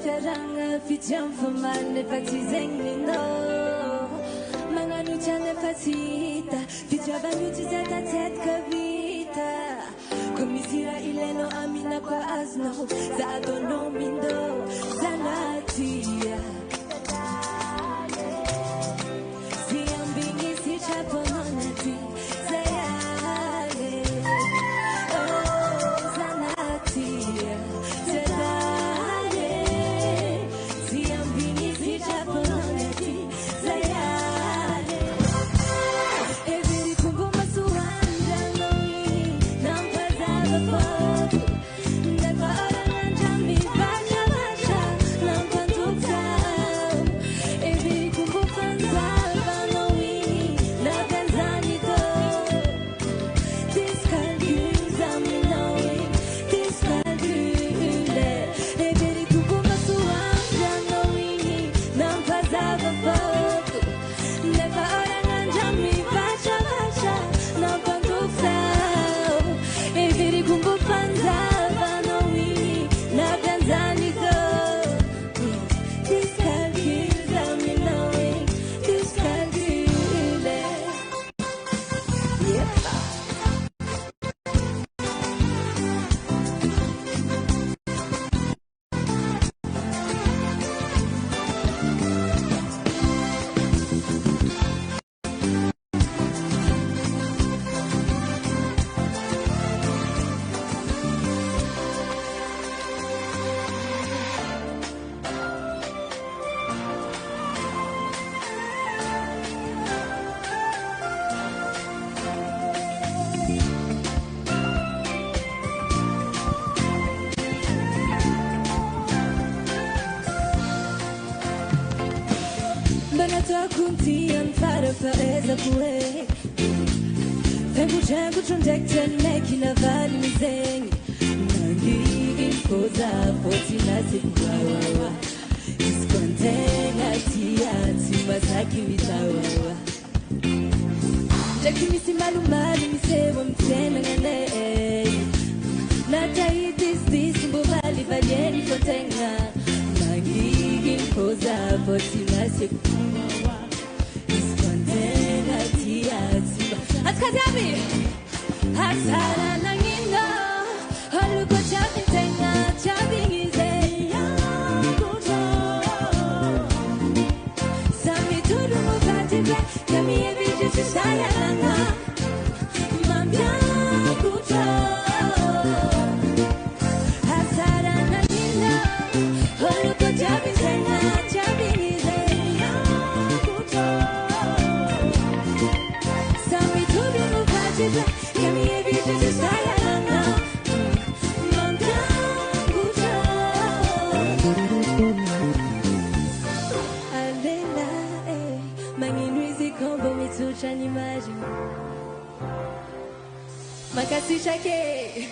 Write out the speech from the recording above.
fiaranga fitiam famane fatizengni no Manganu chane fatita Fitiavanyu tizeta tetka vita Komisira ileno amina kwa asno Zado no mindo zanatia Siambingi si chapononati Sayale Oh zanatia Kuntian fara faeza kue Fengu changu chundekten mekina vali mizengi Nangi infoza poti nasi mwawawa Iskontenga tiati masaki mitawawa Jaki misi malu misewa mtena ngane Nata dis mbuvali valieni fotenga Nangi infoza poti nasi mwawawa Atkadabi Hasara nangino Holuko chapitenga Chabingize Yakuto Sami turu mukatibe Kami eviji sisayalanga Mambia kuto Hasara nangino Holuko chapitenga Chabingize Yakuto Kami eviji sisayalanga Mambia kuto Alela Manginuizi kombo mitucha ni maji Makasi chake